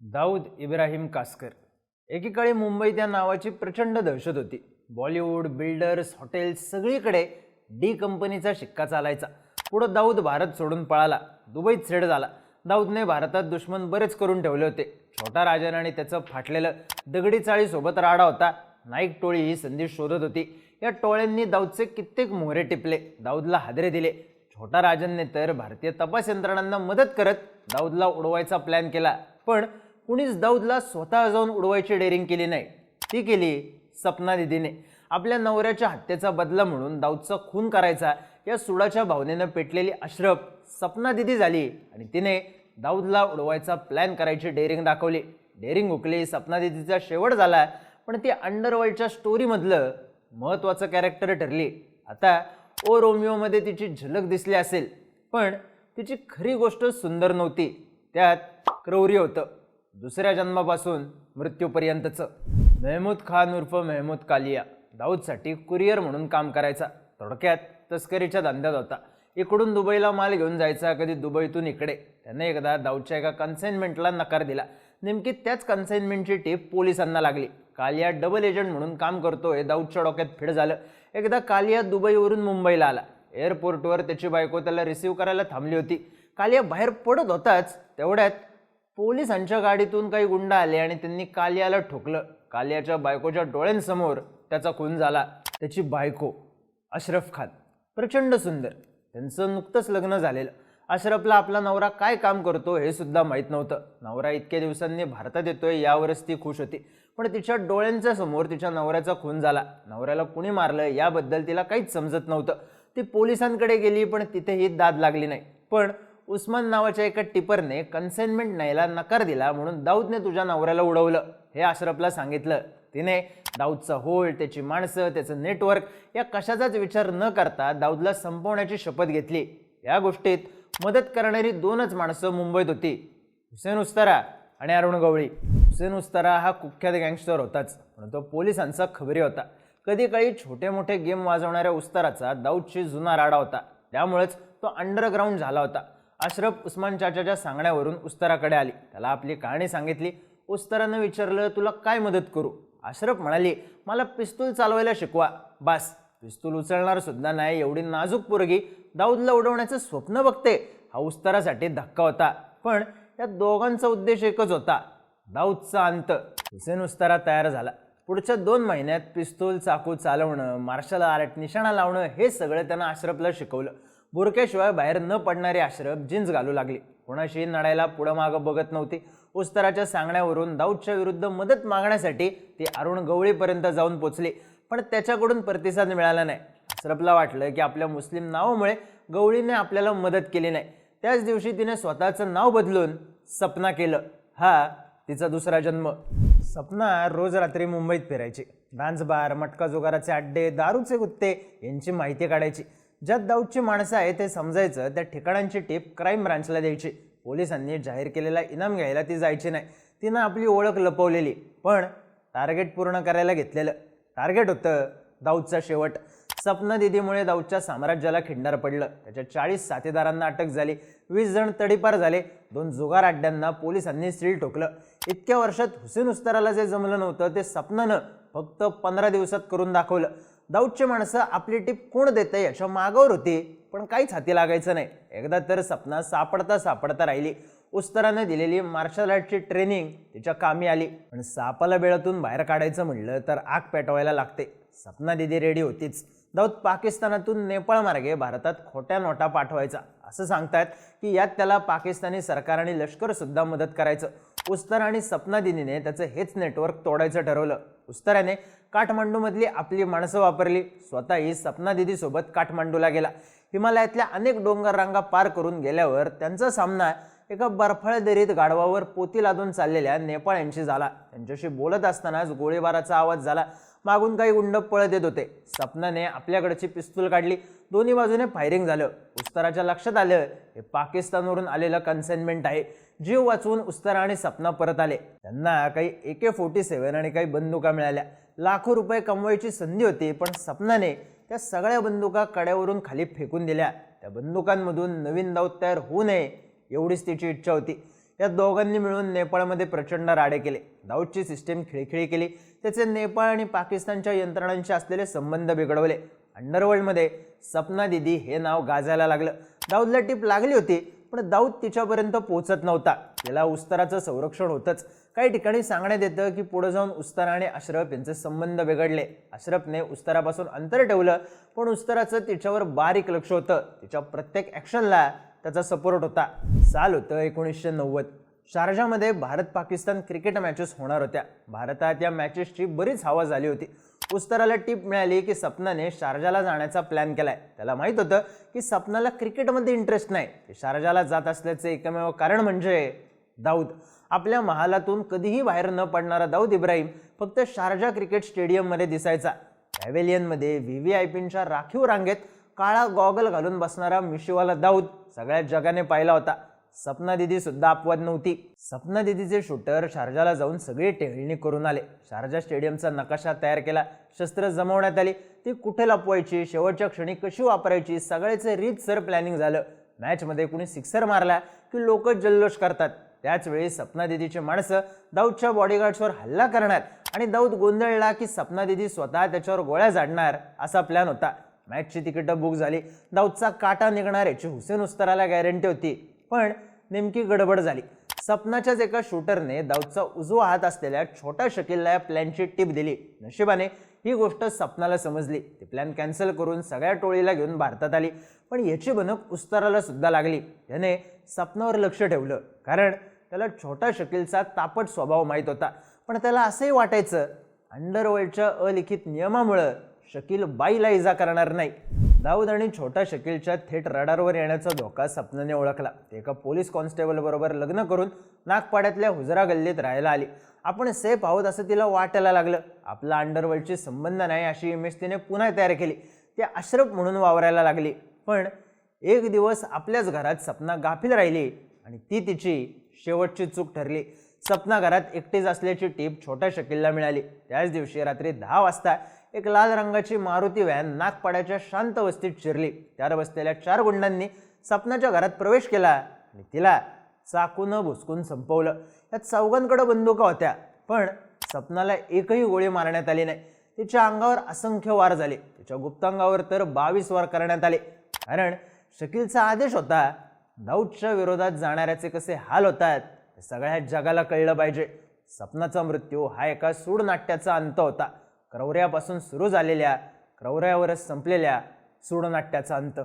दाऊद इब्राहिम कासकर. एकीकडे मुंबईत या नावाची प्रचंड दहशत होती. बॉलिवूड, बिल्डर्स, हॉटेल्स सगळीकडे डी कंपनीचा शिक्का चालायचा. पुढं दाऊद भारत सोडून पळाला, दुबईत सेट झाला. दाऊदने भारतात दुश्मन बरेच करून ठेवले होते. छोटा राजन आणि त्याचं फाटलेलं दगडी चाळीसोबत राडा होता. नाईक टोळी ही संधी शोधत होती. या टोळ्यांनी दाऊदचे कित्येक मोहरे टिपले, दाऊदला हादरे दिले. छोटा राजनने तर भारतीय तपास यंत्रणांना मदत करत दाऊदला उडवायचा प्लॅन केला. पण कुणीच दाऊदला स्वतः जाऊन उडवायची डेअरिंग केली नाही. ती केली सपना दीदीने. आपल्या नवऱ्याच्या हत्येचा बदला म्हणून दाऊदचा खून करायचा या सुडाच्या भावनेनं पेटलेली अशरफ सपना दीदी झाली आणि तिने दाऊदला उडवायचा प्लॅन करायची डेअरिंग दाखवली. डेअरिंग हुकली, सपना दीदीचा शेवट झाला. पण ती अंडरवर्ल्डच्या स्टोरीमधलं महत्त्वाचं कॅरेक्टर ठरली. आता ओ रोमिओमध्ये तिची झलक दिसली असेल, पण तिची खरी गोष्ट सुंदर नव्हती. त्यात क्रौर्य होतं, दुसऱ्या जन्मापासून मृत्यूपर्यंतचं. मेहमूद खान उर्फ मेहमूद कालिया दाऊदसाठी कुरिअर म्हणून काम करायचा. थोडक्यात तस्करीच्या धंद्यात होता. इकडून दुबईला माल घेऊन जायचा, कधी दुबईतून इकडे. त्याने एकदा दाऊदच्या एका कन्साइनमेंटला नकार दिला. नेमकी त्याच कन्साइनमेंटची टीप पोलिसांना लागली. कालिया डबल एजंट म्हणून काम करतोय, दाऊदच्या डोक्यात फिट झालं. एकदा कालिया दुबईवरून मुंबईला आला. एअरपोर्टवर त्याची बायको त्याला रिसीव्ह करायला थांबली होती. कालिया बाहेर पडत होताच तेवढ्यात पोलिसांच्या गाडीतून काही गुंड आले आणि त्यांनी कालियाला ठोकलं. कालियाच्या बायकोच्या डोळ्यांसमोर त्याचा खून झाला. त्याची बायको अशरफ खान, प्रचंड सुंदर. त्यांचं नुकतंच लग्न झालेलं. अशरफला आपला नवरा काय काम करतो हे सुद्धा माहीत नव्हतं. नवरा इतक्या दिवसांनी भारतात येतोय यावरच ती खुश होती. पण तिच्या डोळ्यांच्या समोर तिच्या नवऱ्याचा खून झाला. नवऱ्याला कुणी मारलं याबद्दल तिला काहीच समजत नव्हतं. ती पोलिसांकडे गेली, पण तिथेही दाद लागली नाही. पण उस्मान नावाच्या एका टिपरने कन्साइनमेंट न्यायला नकार दिला म्हणून दाऊदने तुझ्या नवऱ्याला उडवलं हे अशरफला सांगितलं. तिने दाऊदचा होल्ड, त्याची माणसं, त्याचं नेटवर्क या कशाचाच विचार न करता दाऊदला संपवण्याची शपथ घेतली. या गोष्टीत मदत करणारी दोनच माणसं मुंबईत होती, हुसेन उस्तरा आणि अरुण गवळी. हुसेन उस्तरा हा कुख्यात गँगस्टर होताच, पण तो पोलिसांचा खबरी होता. कधी काळी छोटे मोठे गेम वाजवणाऱ्या उस्तराचा दाऊदशी जुना राडा होता. त्यामुळेच तो अंडरग्राऊंड झाला होता. अशरफ उस्मान चाचाच्या सांगण्यावरून उस्तराकडे आली. त्याला आपली कहाणी सांगितली. उस्तरानं विचारलं, तुला काय मदत करू? अशरफ म्हणाली, मला पिस्तूल चालवायला शिकवा. बास. पिस्तूल उचलणार सुद्धा नाही एवढी नाजूक पोरगी दाऊदला उडवण्याचं स्वप्न बघते हा उस्तरासाठी धक्का होता. पण या दोघांचा उद्देश एकच होता, दाऊदचा अंत. हुसेन उस्तरा तयार झाला. पुढच्या 2 महिन्यात पिस्तूल, चाकू चालवणं, मार्शल आर्ट, निशाणा लावणं हे सगळं त्यानं अशरफला शिकवलं. बुरक्याशिवाय बाहेर न पडणारी अशरफ जीन्स घालू लागली. कोणाशी नडायला पुढं मागं बघत नव्हती. उस्तराच्या सांगण्यावरून दाऊदच्या विरुद्ध मदत मागण्यासाठी ती अरुण गवळीपर्यंत जाऊन पोचली. पण त्याच्याकडून प्रतिसाद मिळाला नाही. अशरफला वाटलं की आपल्या मुस्लिम नावामुळे गवळीने आपल्याला मदत केली नाही. त्याच दिवशी तिने स्वतःचं नाव बदलून सपना केलं. हा तिचा दुसरा जन्म. सपना रोज रात्री मुंबईत फिरायची. डान्स बार, मटका जुगाराचे अड्डे, दारूचे गुत्ते यांची माहिती काढायची. ज्यात दाऊदची माणसं आहे ते समजायचं, त्या ठिकाणांची टीप क्राईम ब्रांचला द्यायची. पोलिसांनी जाहीर केलेला इनाम घ्यायला ती जायची नाही. तिनं आपली ओळख लपवलेली, पण टार्गेट पूर्ण करायला घेतलेलं. टार्गेट होतं दाऊदचा शेवट. सपना दीदीमुळे दाऊदच्या साम्राज्याला खिंडार पडलं. त्याच्या 40 साथीदारांना अटक झाली. 20 जण तडीपार झाले. 2 जुगार अड्ड्यांना पोलिसांनी सील ठोकलं. इतक्या वर्षात हुसेन उस्तराला जे जमलं नव्हतं ते सपनानं फक्त 15 दिवसात करून दाखवलं. दाऊदची माणसं आपली टीप कोण देतं याच्या मागावर होती, पण काहीच हाती लागायचं नाही. एकदा तर सपना सापडता राहिली. उस्तराने दिलेली मार्शल आर्टची ट्रेनिंग तिच्या कामी आली. पण सापाला बेळातून बाहेर काढायचं म्हणलं तर आग पेटवायला लागते. सपना दीदी रेडी होतीच. दाऊद पाकिस्तानातून नेपाळ मार्गे भारतात खोट्या नोटा पाठवायचा. असं सांगतात की यात त्याला पाकिस्तानी सरकार आणि लष्कर सुद्धा मदत करायचं. उस्तर आणि सपना दीदीने त्याचं हेच नेटवर्क तोडायचं ठरवलं. उस्तराने काठमांडूमधली आपली माणसं वापरली. स्वतःही सपना दीदीसोबत काठमांडूला गेला. हिमालयातल्या अनेक डोंगर रांगा पार करून गेल्यावर त्यांचा सामना एका बर्फाळ दरीत गाढवावर पोती लादून चाललेल्या नेपाळ्यांशी झाला. त्यांच्याशी बोलत असतानाच गोळीबाराचा आवाज झाला. मागून काही गुंड पळत येत होते. सपनाने आपल्याकडची पिस्तूल काढली. दोन्ही बाजूने फायरिंग झालं. उस्तराच्या लक्षात आलं हे पाकिस्तानवरून आलेलं कन्साइनमेंट आहे. जीव वाचवून उस्तरा आणि सपना परत आले. त्यांना काही AK-47 आणि काही बंदुका मिळाल्या. लाखो रुपये कमवायची संधी होती, पण सपनाने त्या सगळ्या बंदुका कड्यावरून खाली फेकून दिल्या. त्या बंदुकांमधून नवीन दाऊद तयार होऊ नये एवढीच तिची इच्छा होती. या दोघांनी मिळून नेपाळमध्ये प्रचंड राडे केले. दाऊदची सिस्टीम खिळखिळी केली. त्याचे नेपाळ आणि पाकिस्तानच्या यंत्रणांशी असलेले संबंध बिघडवले. अंडरवर्ल्डमध्ये सपना दीदी हे नाव गाजायला लागलं. दाऊदला टीप लागली होती, पण दाऊद तिच्यापर्यंत पोहोचत नव्हता. तिला उस्तराचं संरक्षण होतंच. काही ठिकाणी सांगण्यात येतं की पुढे जाऊन उस्तरा आणि अशरफ यांचे संबंध बिघडले. अशरफने उस्तरापासून अंतर ठेवलं, पण उस्तराचं तिच्यावर बारीक लक्ष होतं. तिच्या प्रत्येक ॲक्शनला त्याचा सपोर्ट होता. साल होतं 1990. शारजामध्ये भारत पाकिस्तान क्रिकेट मॅचेस होणार होत्या. भारतात या मॅचेसची बरीच हवा झाली होती. उस्तराला टीप मिळाली की सपनाने शारजाला जाण्याचा प्लॅन केलाय. त्याला माहित होतं की सपनाला क्रिकेटमध्ये इंटरेस्ट नाही. शारजाला जात असल्याचे एकमेव कारण म्हणजे दाऊद. आपल्या महालातून कधीही बाहेर न पडणारा दाऊद इब्राहिम फक्त शारजा क्रिकेट स्टेडियममध्ये दिसायचा. पॅव्हेलियनमध्ये व्हीव्हीआयपींच्या राखीव रांगेत काळा गॉगल घालून बसणारा मिशीवाला दाऊद सगळ्या जगाने पाहिला होता. सपना दीदी सुद्धा अपवाद नव्हती. सपना दीदीचे शूटर शारजाला जाऊन सगळी टेहळणी करून आले. शारजा स्टेडियमचा नकाशा तयार केला. शस्त्र जमवण्यात आली. ती कुठे लपवायची, शेवटच्या क्षणी कशी वापरायची, सगळ्याचे रीतसर प्लॅनिंग झालं. मॅचमध्ये कुणी सिक्सर मारला की लोक जल्लोष करतात. त्याच वेळी सपना दीदीची माणसं दाऊदच्या बॉडीगार्ड्सवर हल्ला करणार आणि दाऊद गोंधळला की सपना दीदी स्वतः त्याच्यावर गोळ्या झाडणार असा प्लॅन होता. मॅचची तिकीटं बुक झाली. दाऊदचा काटा निघणार याची हुसेन उस्तराला गॅरंटी होती. पण नेमकी गडबड झाली. सपनाच्याच एका शूटरने दाऊदचा उजवा हात असलेल्या छोट्या शकीलला या प्लॅनची टिप दिली. नशिबाने ही गोष्ट सपनाला समजली. ती प्लॅन कॅन्सल करून सगळ्या टोळीला घेऊन भारतात आली. पण याची भनक उस्तराला सुद्धा लागली. त्याने सपनावर लक्ष ठेवलं, कारण त्याला छोट्या शकीलचा तापट स्वभाव माहीत होता. पण त्याला असंही वाटायचं अंडरवर्ल्डच्या अलिखित नियमामुळे शकील बाईला इजा करणार नाही. दाऊद आणि छोटा शकीलच्या थेट रडारवर येण्याचा धोका सपनाने ओळखला. ते एका पोलीस कॉन्स्टेबल बरोबर लग्न करून नागपाड्यातल्या हुजरा गल्लीत राहायला आली. आपण सेफ आहोत असं तिला वाटायला लागलं. आपला अंडरवर्ल्डशी संबंध नाही अशी इमेज तिने पुन्हा तयार केली. ती अशरफ म्हणून वावरायला लागली. पण एक दिवस आपल्याच घरात सपना गाफील राहिली आणि ती तिची शेवटची चूक ठरली. सपना घरात एकटीच असल्याची टीप छोट्या शकीलला मिळाली. त्याच दिवशी रात्री 10 वाजता एक लाल रंगाची मारुती व्हॅन नागपाड्याच्या शांत वस्तीत शिरली. त्यावर बसलेल्या 4 गुंडांनी सपनाच्या घरात प्रवेश केला आणि तिला चाकून भुसकून संपवलं. या चौघांकडे बंदुका होत्या, पण सपनाला एकही गोळी मारण्यात आली नाही. तिच्या अंगावर असंख्य वार झाले. तिच्या गुप्तांगावर तर 22 वार करण्यात आले. कारण शकीलचा आदेश होता, दाऊदच्या विरोधात जाणाऱ्याचे कसे हाल होतात हे सगळ्या जगाला कळलं पाहिजे. सपनाचा मृत्यू हा एका सूडनाट्याचा अंत होता. क्रौर्यापासून सुरू झालेल्या, क्रौर्यावरच संपलेल्या सूडनाट्याचा अंत.